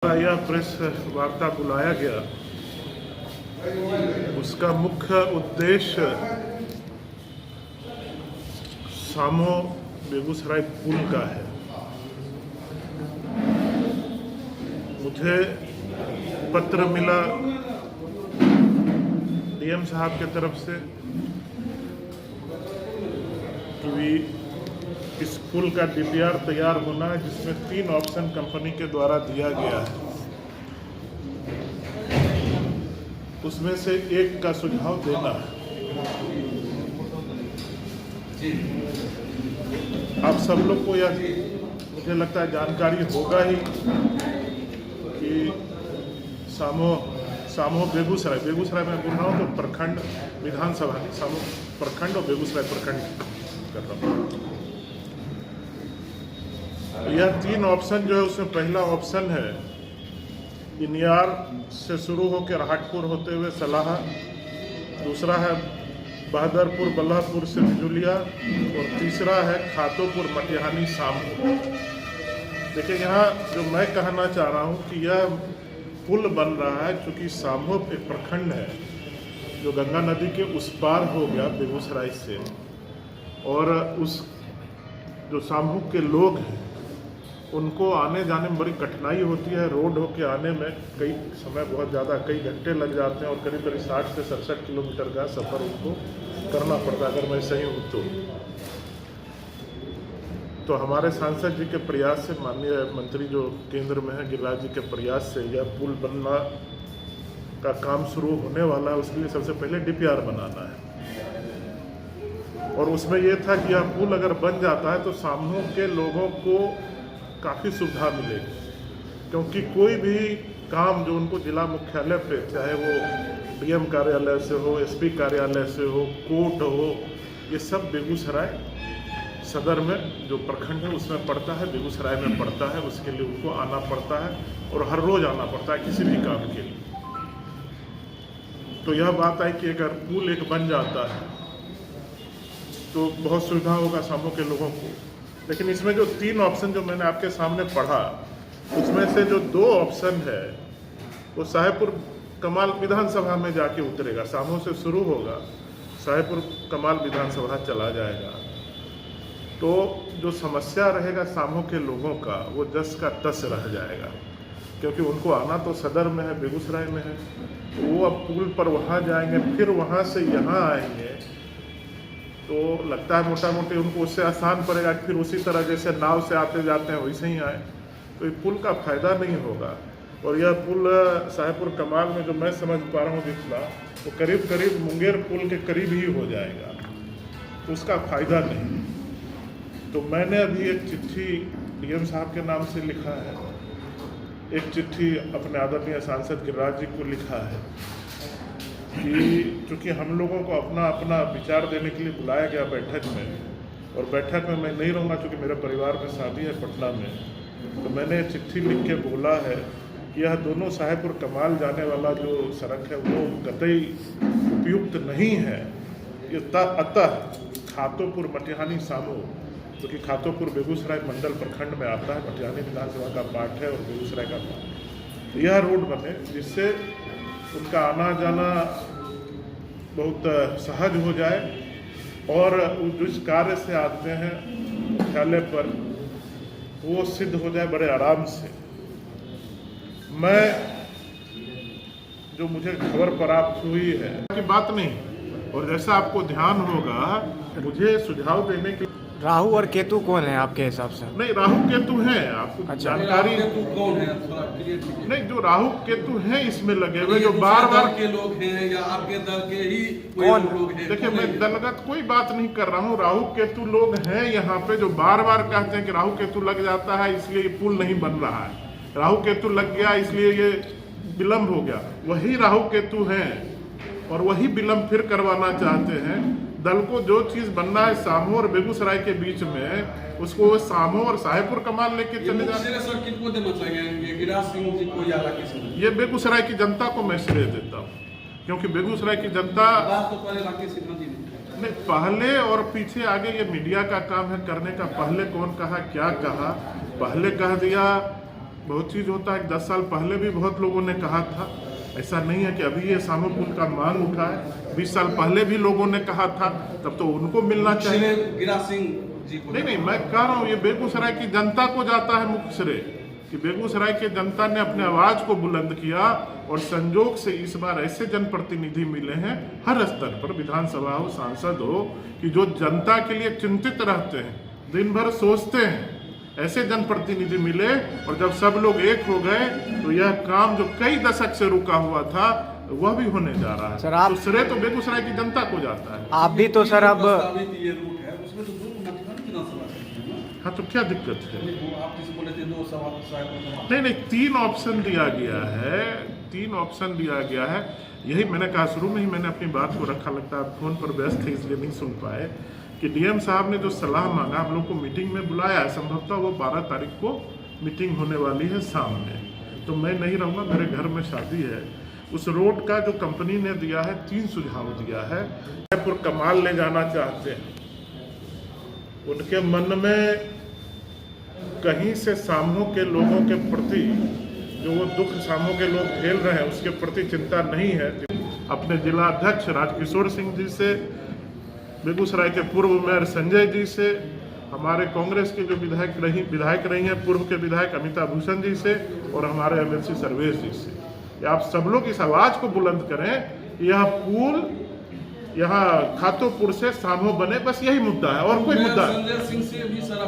यह प्रेस वार्ता बुलाया गया, उसका मुख्य उद्देश्य सामो बेगूसराय पुल का है। मुझे पत्र मिला डीएम साहब की तरफ से कि इस पुल का डीपीआर तैयार होना है, जिसमें 3 ऑप्शन कंपनी के द्वारा दिया गया है। उसमें से एक का सुझाव देना है। आप सब लोग को यह मुझे लगता है जानकारी होगा ही कि सामो बेगूसराय में बोल रहा हूँ तो प्रखंड विधानसभा की सामो प्रखंड और बेगूसराय प्रखंड कर रहा हूँ। यह 3 ऑप्शन जो है, उसमें पहला ऑप्शन है इनियार से शुरू होकर राहटपुर होते हुए सलाहा, दूसरा है बहादुरपुर बल्लभपुर से बिजुलिया और तीसरा है खातोपुर मटिहानी सामो। देखिए, यहाँ जो मैं कहना चाह रहा हूँ कि यह पुल बन रहा है चूँकि सामो एक प्रखंड है जो गंगा नदी के उस पार हो गया बेगूसराय से, और उस जो सामो के लोग हैं उनको आने जाने में बड़ी कठिनाई होती है। रोड होके आने में कई समय बहुत ज़्यादा कई घंटे लग जाते हैं और करीब 60 से 67 किलोमीटर का सफ़र उनको करना पड़ता है, अगर मैं सही हूँ तो हमारे सांसद जी के प्रयास से, माननीय मंत्री जो केंद्र में है गिरिराज जी के प्रयास से यह पुल बनना का काम शुरू होने वाला है। उसके लिए सबसे पहले डीपीआर बनाना है, और उसमें यह था कि यह पुल अगर बन जाता है तो सामो के लोगों को काफ़ी सुविधा मिलेगी, क्योंकि कोई भी काम जो उनको जिला मुख्यालय पे, चाहे वो डीएम कार्यालय से हो, एसपी कार्यालय से हो, कोर्ट हो, ये सब बेगूसराय सदर में जो प्रखंड है उसमें पड़ता है, बेगूसराय में पड़ता है। उसके लिए उनको आना पड़ता है और हर रोज़ आना पड़ता है किसी भी काम के लिए। तो यह बात है कि अगर पुल एक बन जाता है तो बहुत सुविधा होगा सामो के लोगों को। लेकिन इसमें जो 3 ऑप्शन जो मैंने आपके सामने पढ़ा, उसमें से जो 2 ऑप्शन है वो साहेबपुर कमाल विधानसभा में जाके उतरेगा। सामो से शुरू होगा, साहेबपुर कमाल विधानसभा चला जाएगा। तो जो समस्या रहेगा सामो के लोगों का, वो 10 का 10 रह जाएगा, क्योंकि उनको आना तो सदर में है, बेगूसराय में है। तो वो अब पुल पर वहाँ जाएंगे, फिर वहाँ से यहाँ आएंगे, तो लगता है मोटा मोटी उनको उससे आसान पड़ेगा कि फिर उसी तरह जैसे नाव से आते जाते हैं वैसे ही आए। तो ये पुल का फ़ायदा नहीं होगा। और यह पुल साहेबपुर कमाल में जो मैं समझ पा रहा हूँ जितना, वो करीब करीब मुंगेर पुल के करीब ही हो जाएगा, तो उसका फ़ायदा नहीं। तो मैंने अभी एक चिट्ठी डीएम साहब के नाम से लिखा है, एक चिट्ठी अपने आदरणीय सांसद गिरिराज जी को लिखा है कि चूँकि हम लोगों को अपना अपना विचार देने के लिए बुलाया गया बैठक में, और बैठक में मैं नहीं रहूँगा चूँकि मेरे परिवार में शादी है पटना में। तो मैंने चिट्ठी लिख के बोला है कि यह दोनों साहेबपुर कमाल जाने वाला जो सड़क है वो कतई उपयुक्त नहीं है। अतः खातोपुर मटिहानी सामो, क्योंकि खातोपुर बेगूसराय मंडल प्रखंड में आता है, मटिहानी विधानसभा का पार्ट है और बेगूसराय का पार्ट, तो यह रोड बने जिससे उनका आना जाना बहुत सहज हो जाए, और जिस कार्य से आते हैं मुख्यालय पर वो सिद्ध हो जाए बड़े आराम से। मैं जो मुझे खबर प्राप्त हुई है कि बात नहीं, और जैसा आपको ध्यान होगा मुझे सुझाव देने के राहु और केतु कौन है आपके हिसाब से? नहीं, राहु केतु हैं, आपको जानकारी कौन है? नहीं, जो राहु केतु हैं इसमें लगे हुए, जो बार के लोग हैं या आपके दल के ही कौन लोग हैं? देखिए, मैं दलगत कोई बात नहीं कर रहा हूँ। राहु केतु लोग हैं यहाँ पे जो बार बार कहते हैं कि राहु केतु लग जाता है इसलिए ये पुल नहीं बन रहा है, राहु केतु लग गया इसलिए ये विलम्ब हो गया। वही राहु केतु हैं और वही विलम्ब फिर करवाना चाहते हैं। दल को जो चीज़ बनना है सामो और बेगूसराय के बीच में, उसको वो सामो और साहेबपुर कमाल लेके चले जाते हैं। ये बेगूसराय की जनता को मैं श्रेय देता हूँ, क्योंकि बेगूसराय की जनता नहीं, पहले और पीछे आगे ये मीडिया का काम है करने का। पहले कौन कहा क्या कहा, पहले कह दिया बहुत चीज़ होता है। 10 साल पहले भी बहुत लोगों ने कहा था, ऐसा नहीं है कि अभी ये सामो पुल का मांग उठा है। 20 साल पहले भी लोगों ने कहा था, तब तो उनको मिलना चाहिए। गिरा सिंह जी को नहीं, मैं कह रहा हूँ ये बेगूसराय की जनता को जाता है मुख्य श्रेय, कि बेगूसराय की जनता ने अपने आवाज को बुलंद किया और संजोग से इस बार ऐसे जनप्रतिनिधि मिले हैं हर स्तर पर, विधानसभा हो, सांसद हो, कि जो जनता के लिए चिंतित रहते हैं, दिन भर सोचते हैं। ऐसे जनप्रतिनिधि मिले और जब सब लोग एक हो गए तो यह काम जो कई दशक से रुका हुआ था वह भी होने जा रहा है। सर, आप- तो श्रेय तो बेगूसराय की जनता को जाता है। आप भी तो सर अब प्रस्तावित ये रूट है, उसमें तो 2 मत विधानसभा है ना? हाँ, तो क्या दिक्कत है? वो आप किसी बोले थे 2 सभा सभा नहीं, 3 ऑप्शन दिया गया है, 3 ऑप्शन दिया गया है। यही मैंने कहा, शुरू में ही मैंने अपनी बात को रखा, लगता है आप फोन पर व्यस्त थे इसलिए नहीं सुन पाए, कि डीएम साहब ने जो सलाह मांगा, हम लोग को मीटिंग में बुलाया है। संभवतः वो 12 तारीख को मीटिंग होने वाली है शाम में, तो मैं नहीं रहूँगा, मेरे घर में शादी है। उस रोड का जो कंपनी ने दिया है, 3 सुझाव दिया है। रायपुर कमाल ले जाना चाहते हैं, उनके मन में कहीं से सामो के लोगों के प्रति जो वो दुख सामो के लोग झेल रहे हैं उसके प्रति चिंता नहीं है। अपने जिला अध्यक्ष राजकिशोर सिंह जी से, बेगूसराय के पूर्व मेयर संजय जी से, हमारे कांग्रेस के जो विधायक रही हैं पूर्व के विधायक अमिता भूषण जी से, और हमारे एमएलसी सर्वेश जी से, आप सब लोग इस आवाज को बुलंद करें। यह पुल यहाँ खातोपुर से सामो बने, बस यही मुद्दा है और कोई मुद्दा नहीं। संजय सिंह से भी सर